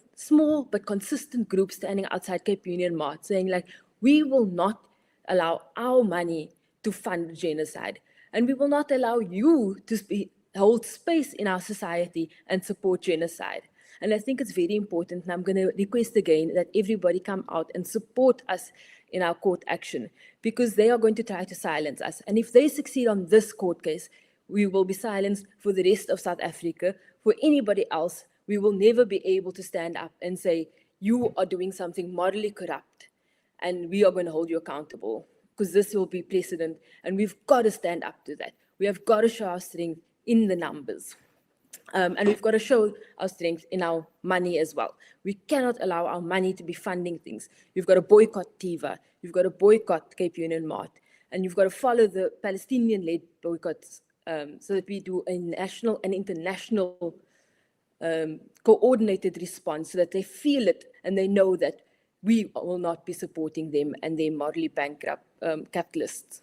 but consistent groups standing outside Cape Union Mart saying, like, we will not allow our money to fund genocide, and we will not allow you to hold space in our society and support genocide. And I think it's very important, and I'm going to request again that everybody come out and support us in our court action, because they are going to try to silence us. And if they succeed on this court case, we will be silenced for the rest of South Africa. For anybody else, we will never be able to stand up and say, you are doing something morally corrupt, and we are going to hold you accountable, because this will be precedent, and we've got to stand up to that. We have got to show our strength in the numbers. And we've got to show our strength in our money as well. We cannot allow our money to be funding things. You've got to boycott TIVA, you've got to boycott Cape Union Mart, and you've got to follow the Palestinian-led boycotts so that we do a national and international coordinated response so that they feel it and they know that we will not be supporting them and their morally bankrupt capitalists.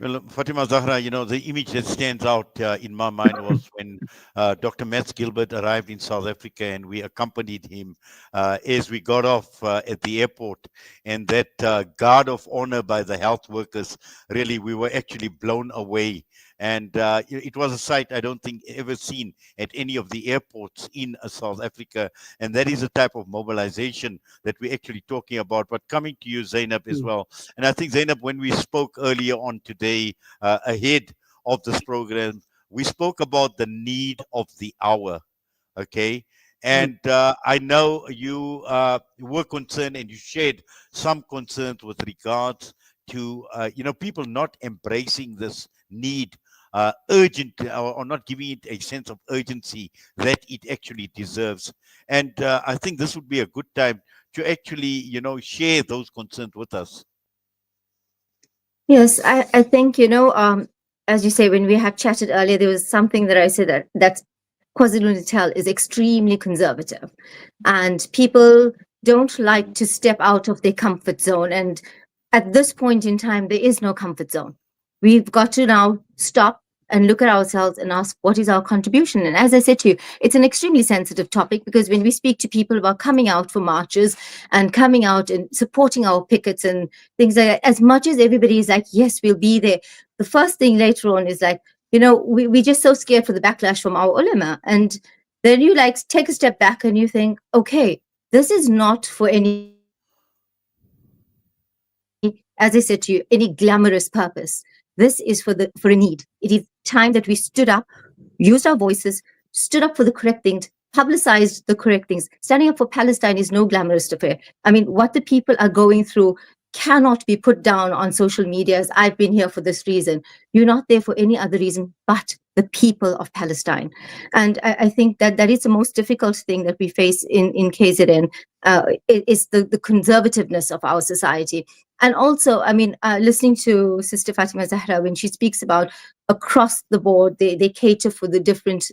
Well, Fatimah-Zahra, you know, the image that stands out in my mind was when Dr. Mats Gilbert arrived in South Africa, and we accompanied him as we got off at the airport. And that guard of honor by the health workers, really, we were actually blown away. And it was a sight I don't think ever seen at any of the airports in South Africa. And that is the type of mobilization that we're actually talking about. But coming to you, Zainab, as well. And I think, Zainab, when we spoke earlier on today, ahead of this program, we spoke about the need of the hour, okay? And I know you were concerned, and you shared some concerns with regards to, you know, people not embracing this need urgent, or not giving it a sense of urgency that it actually deserves. And I think this would be a good time to actually, you know, share those concerns with us. Yes, I think, you know, as you say, when we have chatted earlier, there was something that I said that KwaZulu-Natal is extremely conservative, and people don't like to step out of their comfort zone. And at this point in time, there is no comfort zone. we've got to now stop and look at ourselves and ask, what is our contribution? And as I said to you, it's an extremely sensitive topic, because when we speak to people about coming out for marches and coming out and supporting our pickets and things like that, as much as everybody is like, yes, we'll be there, the first thing later on is like, we're just so scared for the backlash from our ulama. And then you like take a step back and you think, okay, this is not for any, as I said to you, any glamorous purpose. This is for a need. It is time that we stood up, used our voices, stood up for the correct things, publicized the correct things. Standing up for Palestine is no glamorous affair. I mean, what the people are going through cannot be put down on social media as I've been here for this reason. You're not there for any other reason but the people of Palestine. And I think that is the most difficult thing that we face in KZN, is the conservativeness of our society. And also, I mean, listening to Sister Fatimah-Zahra, when she speaks about across the board, they cater for the different,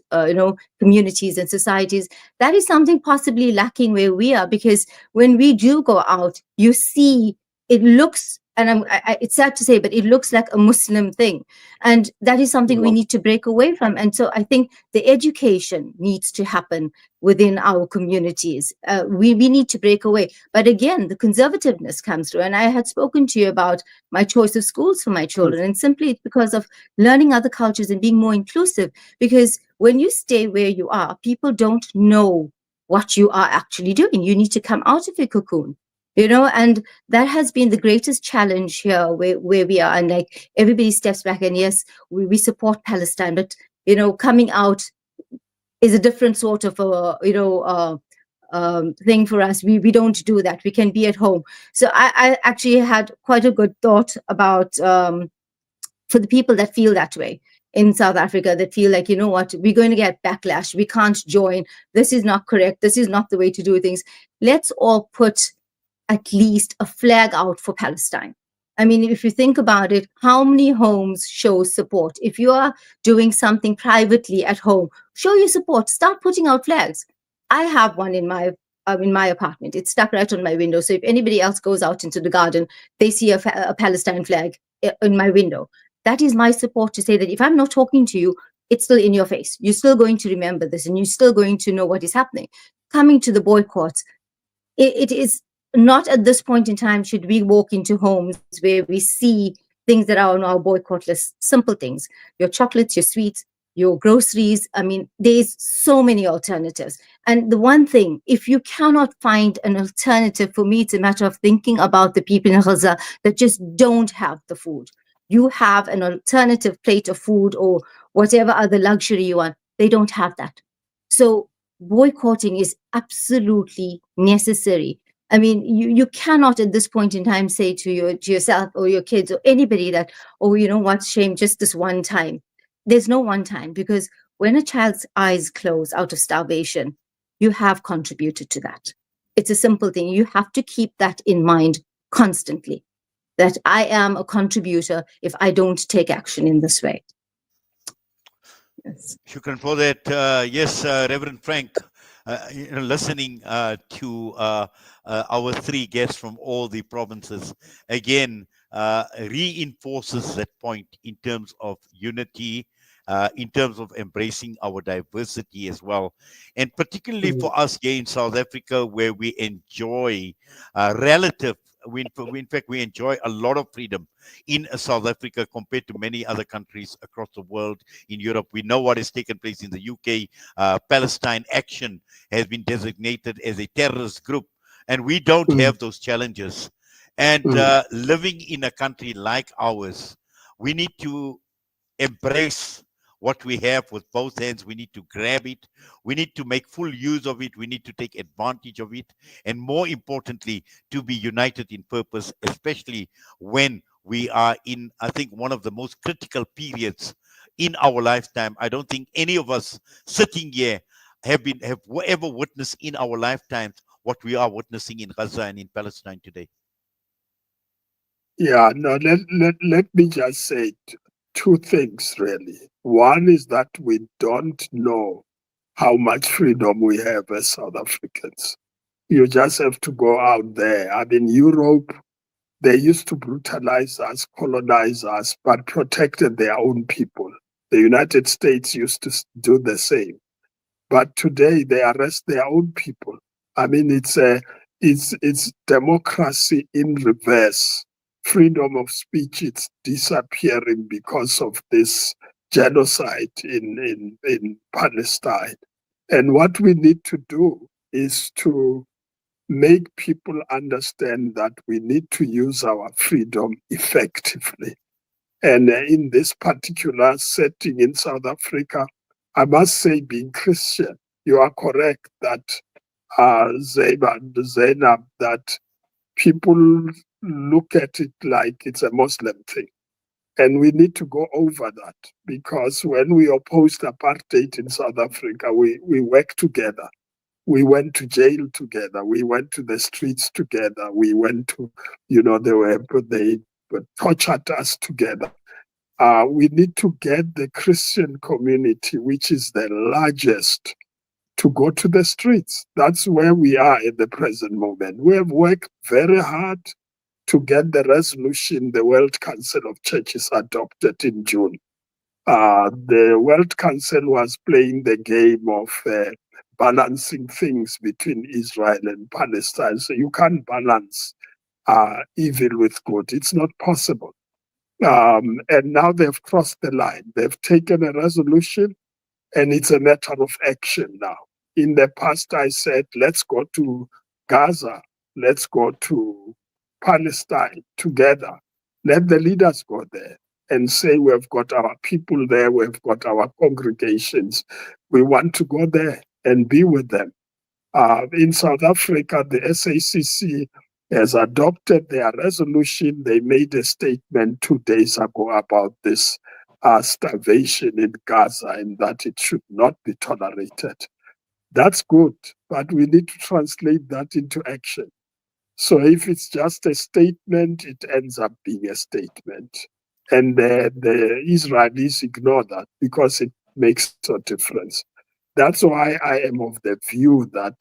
communities and societies. That is something possibly lacking where we are, because when we do go out, you see, it looks, and it's sad to say, but it looks like a Muslim thing. And that is something we need to break away from. And so I think the education needs to happen within our communities. We need to break away. But again, the conservativeness comes through. And I had spoken to you about my choice of schools for my children. And simply it's because of learning other cultures and being more inclusive. Because when you stay where you are, people don't know what you are actually doing. You need to come out of your cocoon. And that has been the greatest challenge here where we are. And like everybody steps back, and yes, we support Palestine, but, coming out is a different sort of thing for us. We don't do that. We can be at home. So I actually had quite a good thought about, for the people that feel that way in South Africa, that feel like, what, we're going to get backlash. We can't join. This is not correct. This is not the way to do things. Let's all put at least a flag out for Palestine. I mean, if you think about it, how many homes show support? If you are doing something privately at home, show your support. Start putting out flags. I have one in my apartment. It's stuck right on my window. So if anybody else goes out into the garden, they see a Palestine flag in my window. That is my support to say that if I'm not talking to you, it's still in your face. You're still going to remember this, and you're still going to know what is happening. Coming to the boycotts, it is not at this point in time should we walk into homes where we see things that are on our boycott list, simple things, your chocolates, your sweets, your groceries. I mean, there's so many alternatives. And the one thing, if you cannot find an alternative, for me, it's a matter of thinking about the people in Gaza that just don't have the food. You have an alternative plate of food or whatever other luxury you want. They don't have that. So boycotting is absolutely necessary. I mean, you cannot at this point in time say to yourself or your kids or anybody that, oh, you know what, shame, just this one time. There's no one time, because when a child's eyes close out of starvation, you have contributed to that. It's a simple thing. You have to keep that in mind constantly, that I am a contributor if I don't take action in this way. Yes. Shukran for that. Yes, Reverend Frank, listening to our three guests from all the provinces, again, reinforces that point in terms of unity, in terms of embracing our diversity as well. And particularly for us here in South Africa, where we enjoy in fact, we enjoy a lot of freedom in South Africa compared to many other countries across the world. In Europe, we know what has taken place in the UK. Palestine Action has been designated as a terrorist group, and we don't have those challenges. And living in a country like ours, we need to embrace what we have with both hands. We need to grab it. We need to make full use of it. We need to take advantage of it. And more importantly, to be united in purpose, especially when we are in, I think, one of the most critical periods in our lifetime. I don't think any of us sitting here have ever witnessed in our lifetimes what we are witnessing in Gaza and in Palestine today. Yeah, no, let me just say two things, really. One is that we don't know how much freedom we have as South Africans. You just have to go out there. I mean, Europe, They used to brutalize us, colonize us, but protected their own people. The United States used to do the same. But today they arrest their own people. I mean, it's democracy in reverse. Freedom of speech, it's disappearing because of this genocide in Palestine. And what we need to do is to make people understand that we need to use our freedom effectively. And in this particular setting in South Africa, I must say, being Christian, you are correct that Zainab, that people look at it like it's a Muslim thing. And we need to go over that, because when we opposed apartheid in South Africa, we worked together. We went to jail together. We went to the streets together. We went to, they tortured us together. We need to get the Christian community, which is the largest, to go to the streets. That's where we are at the present moment. We have worked very hard to get the resolution the World Council of Churches adopted in June. The World Council was playing the game of balancing things between Israel and Palestine. So you can't balance evil with good. It's not possible. And now they've crossed the line. They've taken a resolution, and it's a matter of action now. In the past, I said, let's go to Gaza. Let's go to Palestine together. Let the leaders go there and say, we've got our people there. We've got our congregations. We want to go there and be with them. In South Africa, the SACC has adopted their resolution. They made a statement 2 days ago about this starvation in Gaza and that it should not be tolerated. That's good, but we need to translate that into action. So if it's just a statement, it ends up being a statement. And the Israelis ignore that because it makes a difference. That's why I am of the view that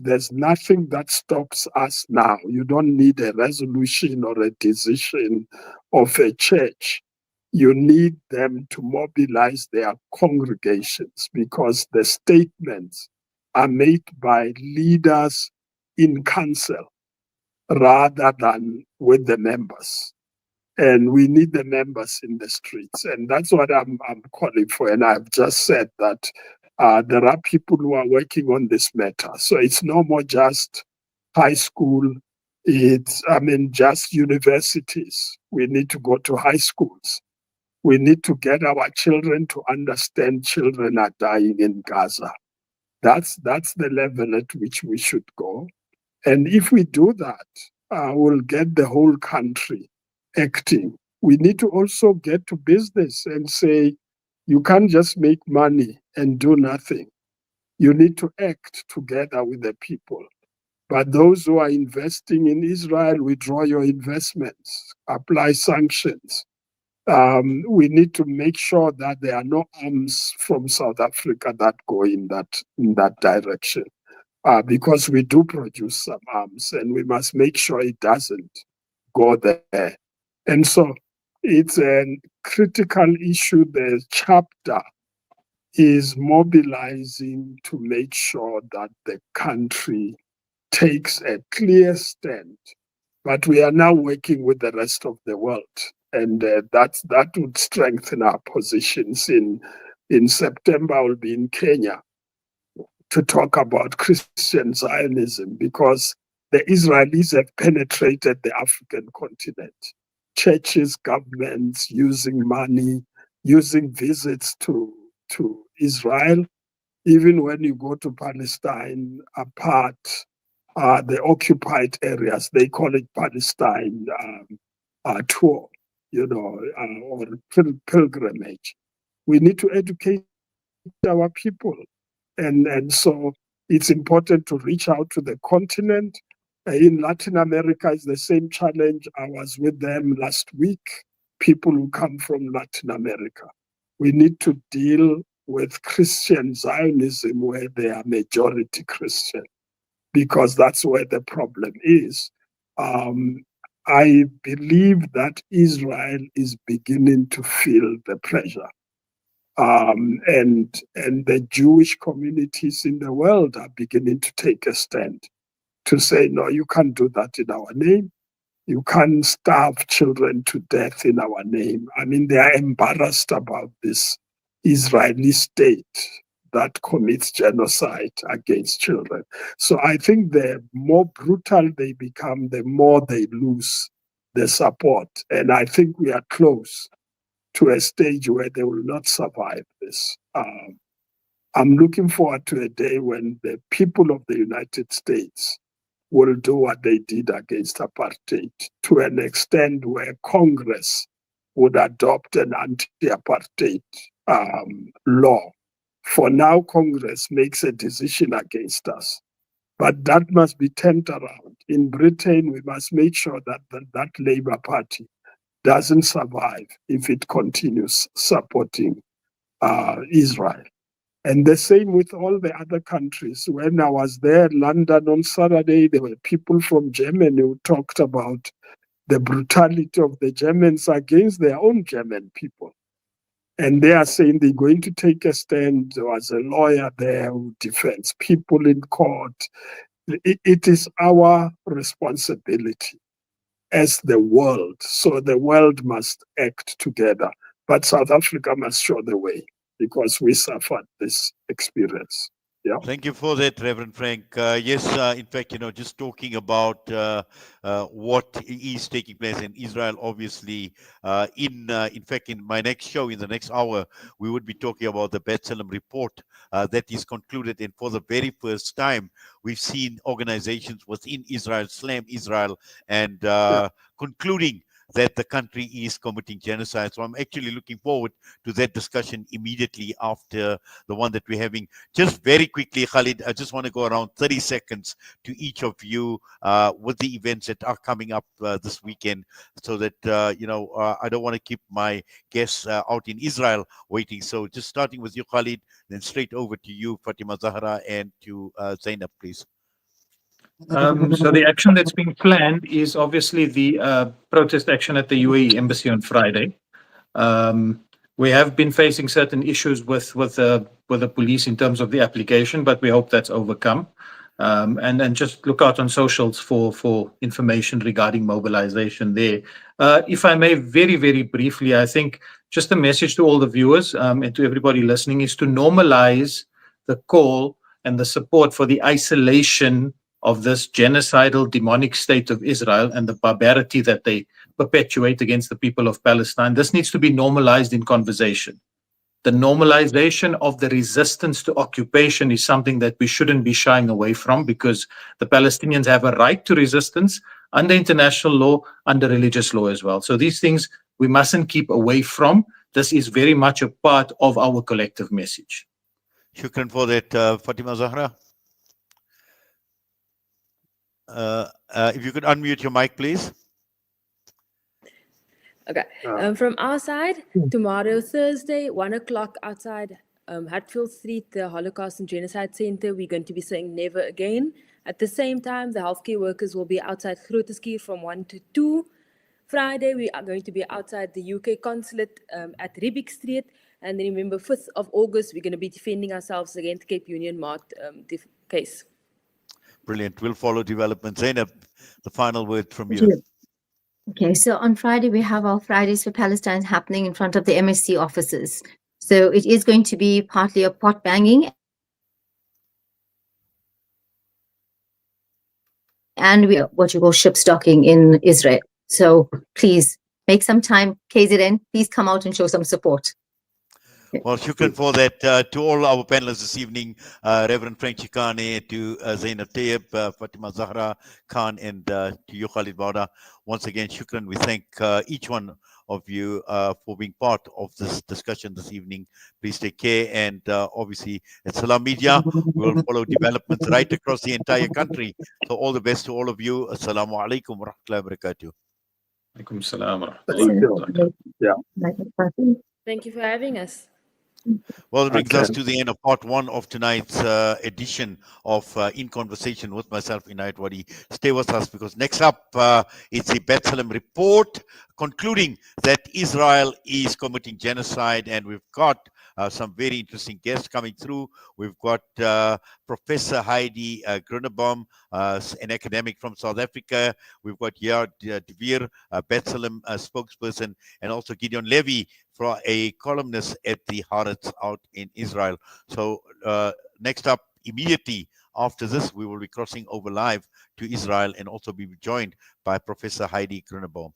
there's nothing that stops us now. You don't need a resolution or a decision of a church. You need them to mobilize their congregations, because the statements are made by leaders in council rather than with the members. And we need the members in the streets. And that's what I'm calling for. And I've just said that there are people who are working on this matter. So it's no more just high school. It's, just universities. We need to go to high schools. We need to get our children to understand children are dying in Gaza. That's the level at which we should go. And if we do that, we'll get the whole country acting. We need to also get to business and say, you can't just make money and do nothing. You need to act together with the people. But those who are investing in Israel, withdraw your investments, apply sanctions. We need to make sure that there are no arms from South Africa that go in that direction. Because we do produce some arms, and we must make sure it doesn't go there. And so it's a critical issue. The chapter is mobilizing to make sure that the country takes a clear stand. But we are now working with the rest of the world, and that would strengthen our positions. In September, I will be in Kenya to talk about Christian Zionism, because the Israelis have penetrated the African continent. Churches, governments using money, using visits to Israel. Even when you go to Palestine, apart the occupied areas, they call it Palestine tour, or pilgrimage. We need to educate our people. And so it's important to reach out to the continent. In Latin America, it's the same challenge. I was with them last week, people who come from Latin America. We need to deal with Christian Zionism where they are majority Christian, because that's where the problem is. I believe that Israel is beginning to feel the pressure. And the Jewish communities in the world are beginning to take a stand to say, no, you can't do that in our name. You can't starve children to death in our name. I mean, they are embarrassed about this Israeli state that commits genocide against children. So I think the more brutal they become, the more they lose the support. And I think we are close to a stage where they will not survive this. I'm looking forward to a day when the people of the United States will do what they did against apartheid to an extent where Congress would adopt an anti-apartheid law. For now, Congress makes a decision against us, but that must be turned around. In Britain, we must make sure that that Labour Party doesn't survive if it continues supporting Israel. And the same with all the other countries. When I was there in London on Saturday, there were people from Germany who talked about the brutality of the Germans against their own German people. And they are saying they're going to take a stand. There was a lawyer there who defends people in court. It is our responsibility as the world. So the world must act together. But South Africa must show the way, because we suffered this experience. Yeah. Thank you for that, Reverend Frank. Yes, in fact, just talking about what is taking place in Israel, obviously, in fact, in my next show, in the next hour, we would be talking about the B'Tselem report that is concluded. And for the very first time, we've seen organizations within Israel slam Israel and concluding that the country is committing genocide. So I'm actually looking forward to that discussion immediately after the one that we're having. Just very quickly, Khalid, I just want to go around 30 seconds to each of you with the events that are coming up this weekend, so that, I don't want to keep my guests out in Israel waiting. So just starting with you, Khalid, then straight over to you, Fatimah-Zahra, and to Zainab, please. So the action that's being planned is obviously the protest action at the UAE embassy on Friday. We have been facing certain issues with the police in terms of the application, but we hope that's overcome. And then just look out on socials for information regarding mobilization there. If I may, very, very briefly, I think just a message to all the viewers and to everybody listening is to normalize the call and the support for the isolation of this genocidal demonic state of Israel and the barbarity that they perpetuate against the people of Palestine. This needs to be normalized in conversation. The normalization of the resistance to occupation is something that we shouldn't be shying away from, because the Palestinians have a right to resistance under international law, under religious law as well. So these things we mustn't keep away from. This is very much a part of our collective message. Shukran for that, Fatimah-Zahra. If you could unmute your mic, please. Okay. From our side, tomorrow, Thursday, 1 o'clock outside Hatfield Street, the Holocaust and Genocide Center, we're going to be saying never again. At the same time, the healthcare workers will be outside Grooteskier from 1 to 2. Friday, we are going to be outside the UK consulate at Riebeek Street. And then remember, 5th of August, we're going to be defending ourselves against Cape Union Mart case. Brilliant. We'll follow developments. Zainab, the final word from you. Okay, so on Friday, we have our Fridays for Palestine happening in front of the MSC offices. So it is going to be partly a pot banging and we are what you call ship stocking in Israel. So please make some time. KZN, please come out and show some support. Well, shukran for that. To all our panelists this evening, Reverend Frank Chikane, to Zainab Tayob, Fatimah-Zahra Khan, and to you, Khalid Vawda. Once again, shukran. We thank each one of you for being part of this discussion this evening. Please take care. And obviously, at Salam Media, we will follow developments right across the entire country. So all the best to all of you. Assalamu alaikum wa rahmatullahi wa barakatuh. Alaikum salam wa Thank you. Yeah. Thank you for having us. Well, it brings us Okay. to the end of part one of tonight's edition of In Conversation with myself, Inayet Wadee. Stay with us because next up, it's the Bethlehem report concluding that Israel is committing genocide, and we've got some very interesting guests coming through. We've got Professor Heidi Grunebaum, an academic from South Africa. We've got Yair de Veer, a Bethlehem spokesperson, and also Gideon Levy, for a columnist at the Haaretz out in Israel. So next up, immediately after this, we will be crossing over live to Israel and also be joined by Professor Heidi Grunebaum.